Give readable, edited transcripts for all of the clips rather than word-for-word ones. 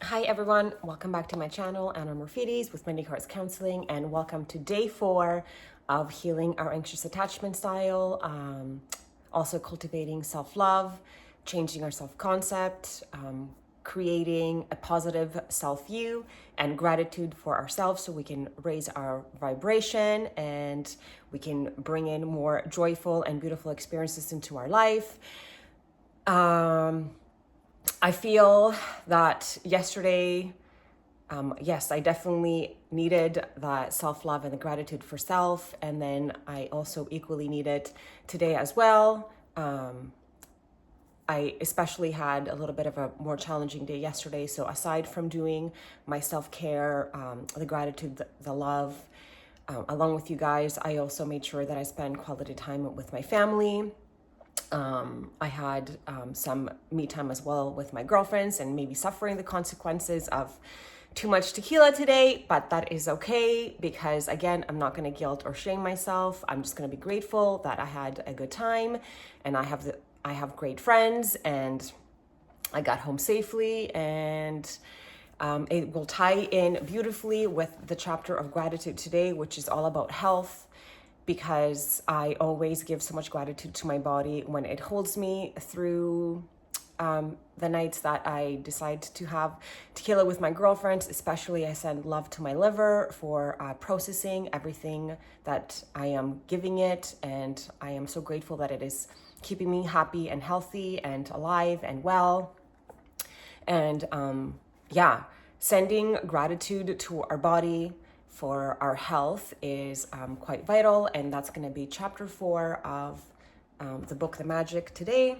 Hi everyone, welcome back to my channel, Anna Murphy's with Mindy Hearts Counseling, and welcome to day 4 of healing our anxious attachment style, also cultivating self-love, changing our self-concept, creating a positive self-view and gratitude for ourselves so we can raise our vibration and we can bring in more joyful and beautiful experiences into our life. I feel that yesterday, yes, I definitely needed that self-love and the gratitude for self. And then I also equally need it today as well. I especially had a little bit of a more challenging day yesterday. So aside from doing my self-care, the gratitude, the love, along with you guys, I also made sure that I spend quality time with my family. I had some me time as well with my girlfriends and maybe suffering the consequences of too much tequila today, but that is okay because again, I'm not going to guilt or shame myself. I'm just going to be grateful that I had a good time and I have great friends and I got home safely, and it will tie in beautifully with the chapter of gratitude today, which is all about health, because I always give so much gratitude to my body when it holds me through the nights that I decide to have tequila with my girlfriends. Especially I send love to my liver for processing everything that I am giving it, and I am so grateful that it is keeping me happy and healthy and alive and well. And sending gratitude to our body for our health is quite vital, and that's going to be chapter 4 of the book The Magic today.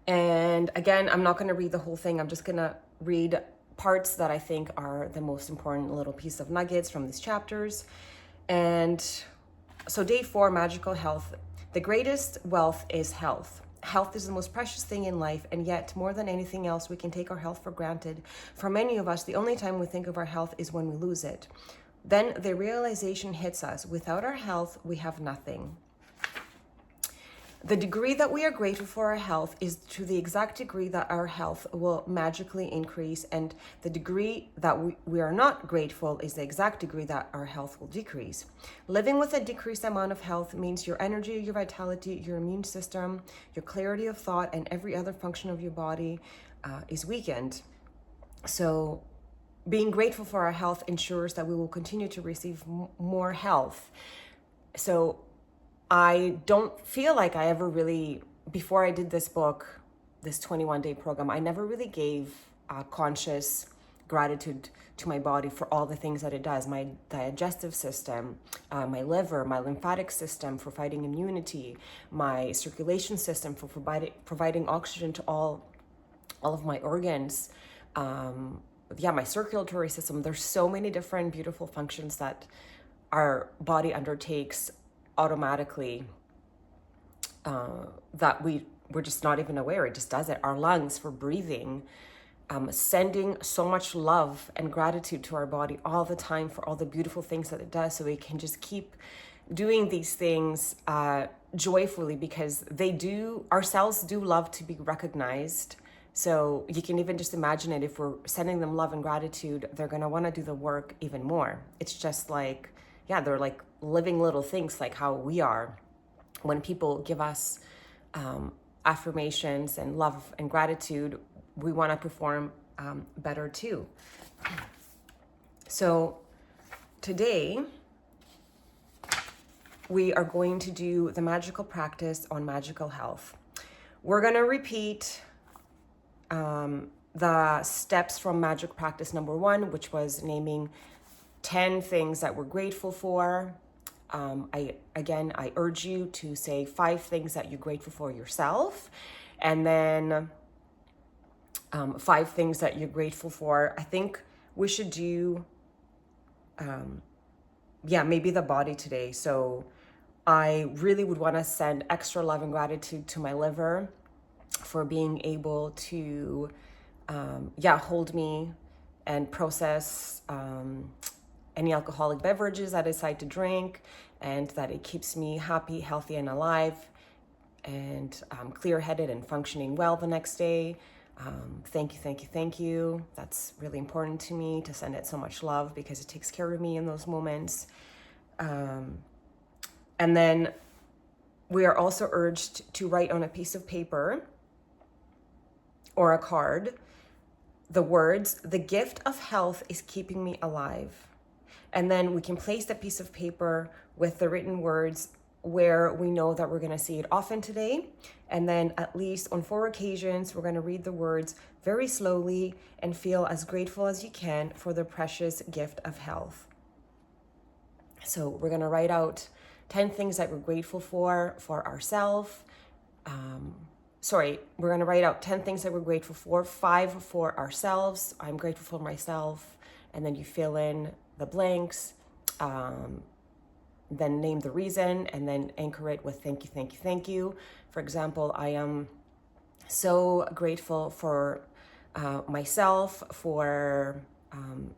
And again, I'm not going to read the whole thing. I'm just going to read parts that I think are the most important little piece of nuggets from these chapters. And so day 4, magical health. The greatest wealth is health. Health is the most precious thing in life, and yet more than anything else, we can take our health for granted. For many of us, the only time we think of our health is when we lose it. Then the realization hits us: without our health, we have nothing. The degree that we are grateful for our health is to the exact degree that our health will magically increase, and the degree that we are not grateful is the exact degree that our health will decrease. Living with a decreased amount of health means your energy, your vitality, your immune system, your clarity of thought, and every other function of your body is weakened. So being grateful for our health ensures that we will continue to receive more health. So I don't feel like I ever really, before I did this book, this 21-day program, I never really gave conscious gratitude to my body for all the things that it does. My digestive system, my liver, my lymphatic system for fighting immunity, my circulation system for providing oxygen to all of my organs, my circulatory system. There's so many different beautiful functions that our body undertakes automatically that we're just not even aware. It just does it. Our lungs for breathing, sending so much love and gratitude to our body all the time for all the beautiful things that it does, so we can just keep doing these things joyfully, because our cells do love to be recognized. So you can even just imagine it. If we're sending them love and gratitude, they're going to want to do the work even more. It's just like, they're like living little things, like how we are. When people give us affirmations and love and gratitude, we want to perform better too. So today we are going to do the magical practice on magical health. We're going to repeat the steps from magic practice number 1, which was naming 10 things that we're grateful for. I urge you to say 5 things that you're grateful for yourself, and then 5 things that you're grateful for. I think we should do, maybe the body today. So I really would want to send extra love and gratitude to my liver for being able to, hold me and process any alcoholic beverages I decide to drink, and that it keeps me happy, healthy, and alive, and clear-headed and functioning well the next day. Thank you, thank you, thank you. That's really important to me, to send it so much love, because it takes care of me in those moments. And then we are also urged to write on a piece of paper or a card the words, "The gift of health is keeping me alive." And then we can place that piece of paper with the written words where we know that we're going to see it often today. And then at least on 4 occasions, we're going to read the words very slowly and feel as grateful as you can for the precious gift of health. So we're going to write out 10 things that we're grateful for ourselves. We're going to write out 10 things that we're grateful for, 5 for ourselves. I'm grateful for myself. And then you fill in the blanks, then name the reason, and then anchor it with thank you, thank you, thank you. For example, I am so grateful for myself for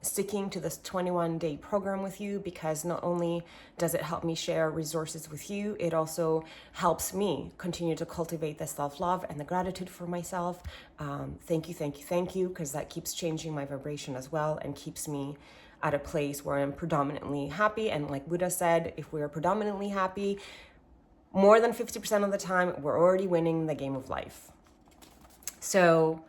sticking to this 21-day program with you, because not only does it help me share resources with you, it also helps me continue to cultivate the self-love and the gratitude for myself. Thank you, thank you, thank you, because that keeps changing my vibration as well and keeps me at a place where I'm predominantly happy. And like Buddha said, if we are predominantly happy, more than 50% of the time, we're already winning the game of life. So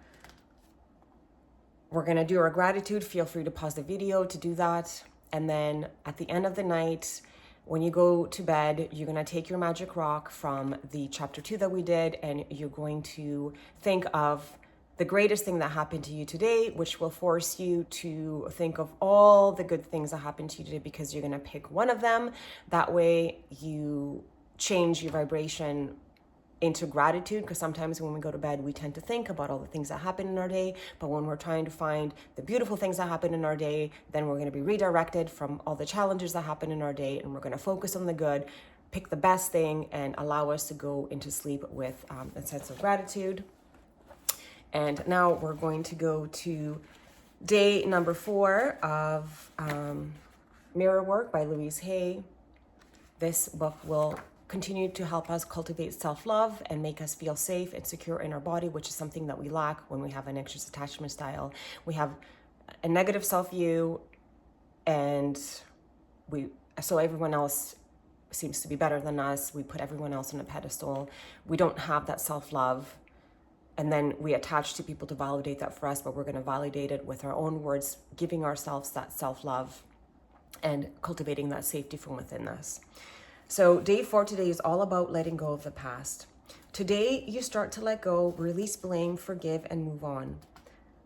we're going to do our gratitude. Feel free to pause the video to do that. And then at the end of the night, when you go to bed, you're going to take your magic rock from the chapter 2 that we did, and you're going to think of the greatest thing that happened to you today, which will force you to think of all the good things that happened to you today, because you're going to pick one of them. That way you change your vibration into gratitude, because sometimes when we go to bed, we tend to think about all the things that happen in our day. But when we're trying to find the beautiful things that happen in our day, then we're going to be redirected from all the challenges that happen in our day, and we're going to focus on the good, pick the best thing, and allow us to go into sleep with a sense of gratitude. And now we're going to go to day number 4 of Mirror Work by Louise Hay. This book will continue to help us cultivate self-love and make us feel safe and secure in our body, which is something that we lack when we have an anxious attachment style. We have a negative self-view, and so everyone else seems to be better than us. We put everyone else on a pedestal. We don't have that self-love. And then we attach to people to validate that for us, but we're going to validate it with our own words, giving ourselves that self-love and cultivating that safety from within us. So day 4 today is all about letting go of the past. Today, you start to let go, release blame, forgive, and move on.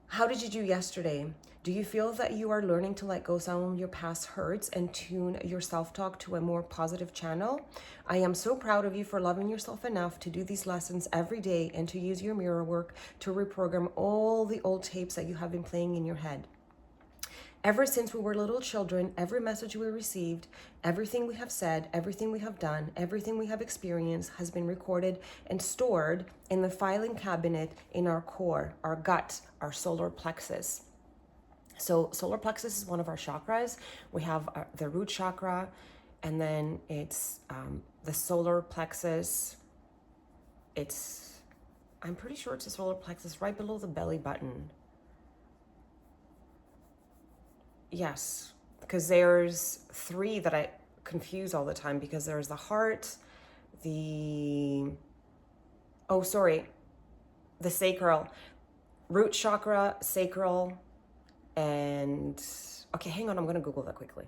How did you do yesterday? Do you feel that you are learning to let go some of your past hurts and tune your self-talk to a more positive channel? I am so proud of you for loving yourself enough to do these lessons every day and to use your mirror work to reprogram all the old tapes that you have been playing in your head. Ever since we were little children, every message we received, everything we have said, everything we have done, everything we have experienced has been recorded and stored in the filing cabinet in our core, our gut, our solar plexus. So solar plexus is one of our chakras. We have the root chakra, and then it's the solar plexus. I'm pretty sure it's the solar plexus right below the belly button. Yes, because there's 3 that I confuse all the time, because there's the heart, the sacral, root chakra, sacral, and okay, hang on, I'm gonna Google that quickly.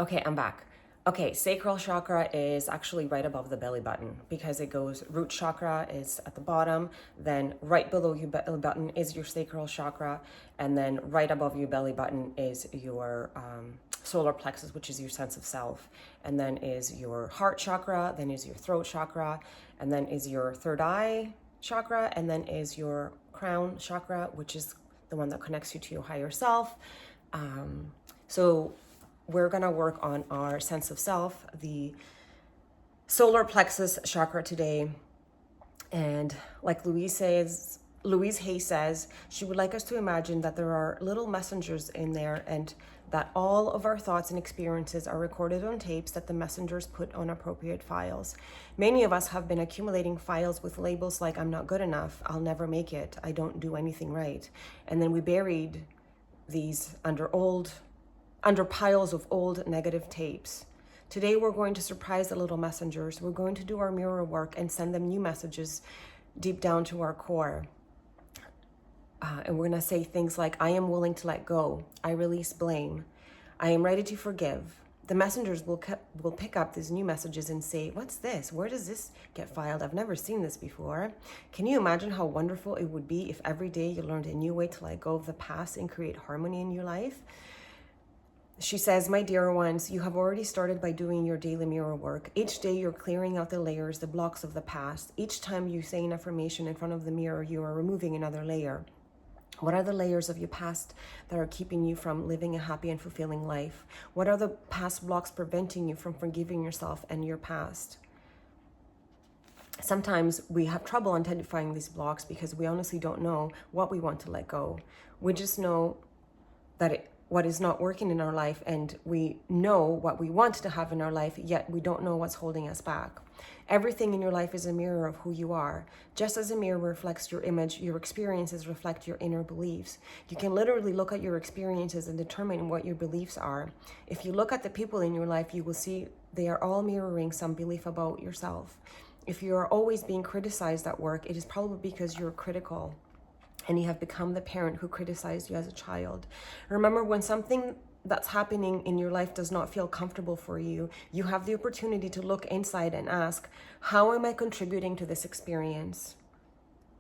Okay, I'm back. Okay, sacral chakra is actually right above the belly button, because it goes, root chakra is at the bottom, then right below your belly button is your sacral chakra, and then right above your belly button is your solar plexus, which is your sense of self, and then is your heart chakra, then is your throat chakra, and then is your third eye chakra, and then is your crown chakra, which is the one that connects you to your higher self. So we're gonna work on our sense of self, the solar plexus chakra today. And like Louise Louise Hay says she would like us to imagine that there are little messengers in there, and that all of our thoughts and experiences are recorded on tapes that the messengers put on appropriate files. Many of us have been accumulating files with labels like "I'm not good enough," "I'll never make it," "I don't do anything right." And then we buried these under piles of old negative tapes. Today we're going to surprise the little messengers. We're going to do our mirror work and send them new messages deep down to our core. And we're going to say things like, "I am willing to let go. I release blame. I am ready to forgive." The messengers will pick up these new messages and say, "What's this? Where does this get filed? I've never seen this before." Can you imagine how wonderful it would be if every day you learned a new way to let go of the past and create harmony in your life? She says, "My dear ones, you have already started by doing your daily mirror work. Each day you're clearing out the layers, the blocks of the past. Each time you say an affirmation in front of the mirror, you are removing another layer. What are the layers of your past that are keeping you from living a happy and fulfilling life? What are the past blocks preventing you from forgiving yourself and your past?" Sometimes we have trouble identifying these blocks because we honestly don't know what we want to let go. We just know that what is not working in our life, and we know what we want to have in our life, yet we don't know what's holding us back. Everything in your life is a mirror of who you are. Just as a mirror reflects your image, your experiences reflect your inner beliefs. You can literally look at your experiences and determine what your beliefs are. If you look at the people in your life, you will see they are all mirroring some belief about yourself. If you are always being criticized at work, it is probably because you're critical and you have become the parent who criticized you as a child. Remember, when something that's happening in your life does not feel comfortable for you, you have the opportunity to look inside and ask, how am I contributing to this experience?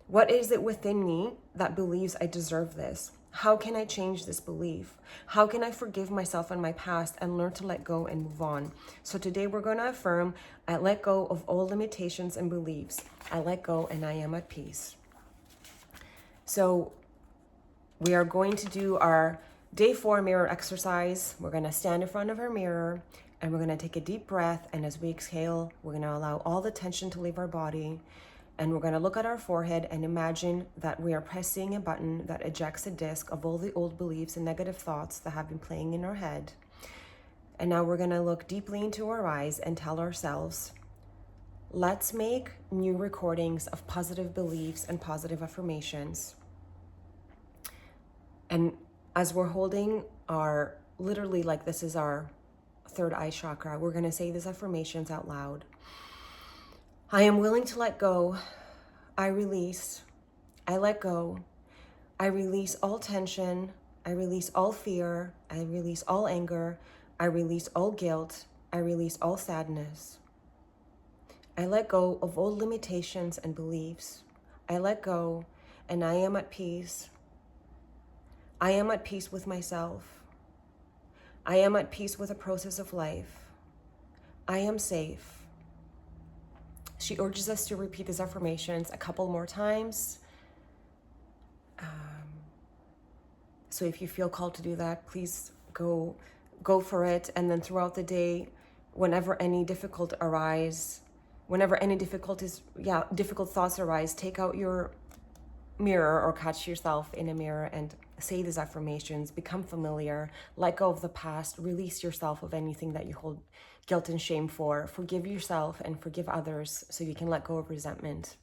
What is it within me that believes I deserve this? How can I change this belief? How can I forgive myself and my past and learn to let go and move on? So today we're going to affirm, I let go of all limitations and beliefs. I let go and I am at peace. So we are going to do our day 4 mirror exercise. We're going to stand in front of our mirror and we're going to take a deep breath. And as we exhale, we're going to allow all the tension to leave our body. And we're going to look at our forehead and imagine that we are pressing a button that ejects a disc of all the old beliefs and negative thoughts that have been playing in our head. And now we're going to look deeply into our eyes and tell ourselves, let's make new recordings of positive beliefs and positive affirmations. And as we're holding our, literally like this is our third eye chakra, we're going to say these affirmations out loud. I am willing to let go. I release. I let go. I release all tension. I release all fear. I release all anger. I release all guilt. I release all sadness. I let go of all limitations and beliefs. I let go and I am at peace. I am at peace with myself. I am at peace with the process of life. I am safe. She urges us to repeat these affirmations a couple more times. So if you feel called to do that, please go for it. And then throughout the day, whenever any difficult difficult thoughts arise, take out your mirror or catch yourself in a mirror and say these affirmations. Become familiar, let go of the past, release yourself of anything that you hold guilt and shame for. Forgive yourself and forgive others so you can let go of resentment.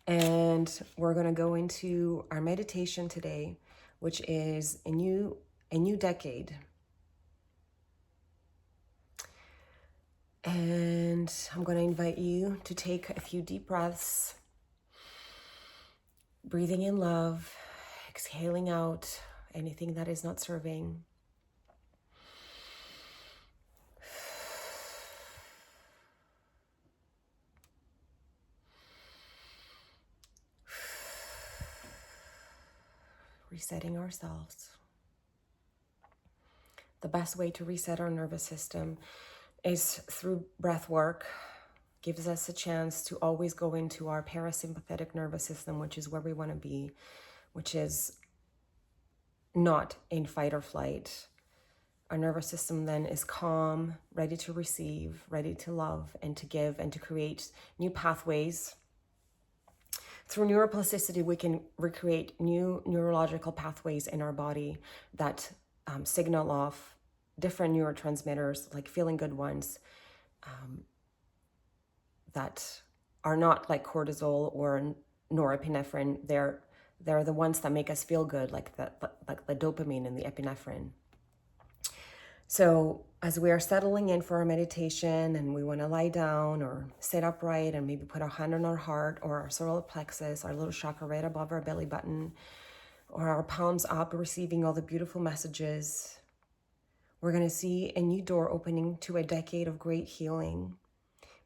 And we're going to go into our meditation today, which is a new decade. And I'm going to invite you to take a few deep breaths, breathing in love, exhaling out anything that is not serving. Resetting ourselves. The best way to reset our nervous system is through breath work. Gives us a chance to always go into our parasympathetic nervous system, which is where we want to be, which is not in fight or flight. Our nervous system then is calm, ready to receive, ready to love and to give and to create new pathways Through neuroplasticity, we can recreate new neurological pathways in our body that signal off different neurotransmitters, like feeling good ones, that are not like cortisol or norepinephrine. They're the ones that make us feel good, like the dopamine and the epinephrine. So as we are settling in for our meditation and we want to lie down or sit upright and maybe put our hand on our heart or our solar plexus, our little chakra right above our belly button, or our palms up, receiving all the beautiful messages, we're going to see a new door opening to a decade of great healing.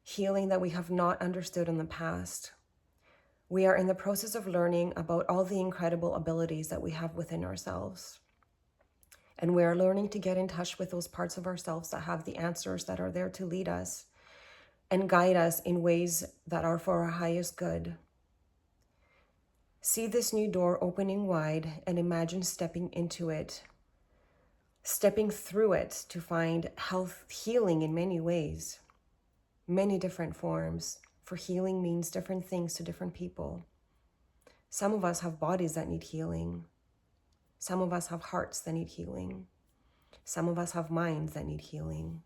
Healing that we have not understood in the past. We are in the process of learning about all the incredible abilities that we have within ourselves. And we are learning to get in touch with those parts of ourselves that have the answers, that are there to lead us and guide us in ways that are for our highest good. See this new door opening wide and imagine stepping into it, stepping through it to find health, healing in many ways. Many different forms, for healing means different things to different people. Some of us have bodies that need healing. Some of us have hearts that need healing. Some of us have minds that need healing.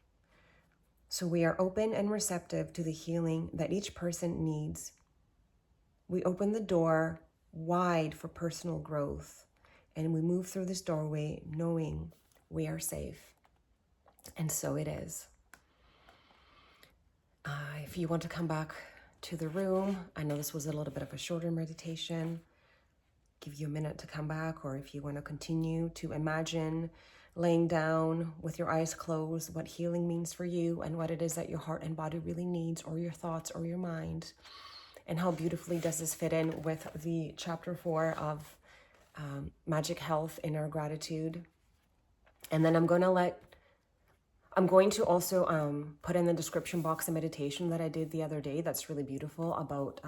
So we are open and receptive to the healing that each person needs. We open the door wide for personal growth, and we move through this doorway knowing we are safe. And so it is. If you want to come back to the room, I know this was a little bit of a shorter meditation, give you a minute to come back, or if you want to continue to imagine laying down with your eyes closed, what healing means for you and what it is that your heart and body really needs, or your thoughts or your mind, and how beautifully does this fit in with the chapter 4 of Magic Health, Inner Gratitude. And then I'm going to also put in the description box a meditation that I did the other day that's really beautiful about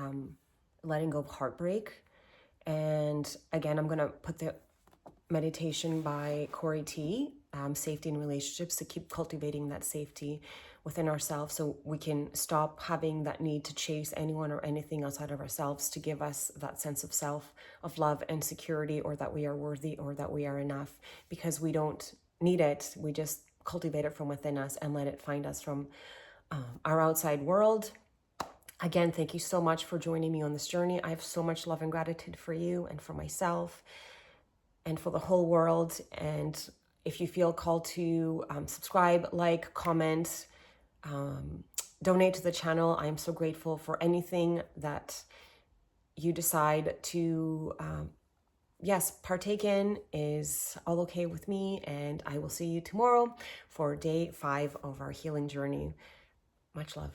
letting go of heartbreak. And again, I'm going to put the meditation by Corey T, Safety in Relationships, to keep cultivating that safety within ourselves so we can stop having that need to chase anyone or anything outside of ourselves to give us that sense of self, of love and security, or that we are worthy or that we are enough, because we don't need it. We just cultivate it from within us and let it find us from our outside world. Again, thank you so much for joining me on this journey. I have so much love and gratitude for you and for myself and for the whole world. And if you feel called to subscribe, like, comment, donate to the channel, I am so grateful for anything that you decide to partake in is all okay with me. And I will see you tomorrow for day 5 of our healing journey. Much love.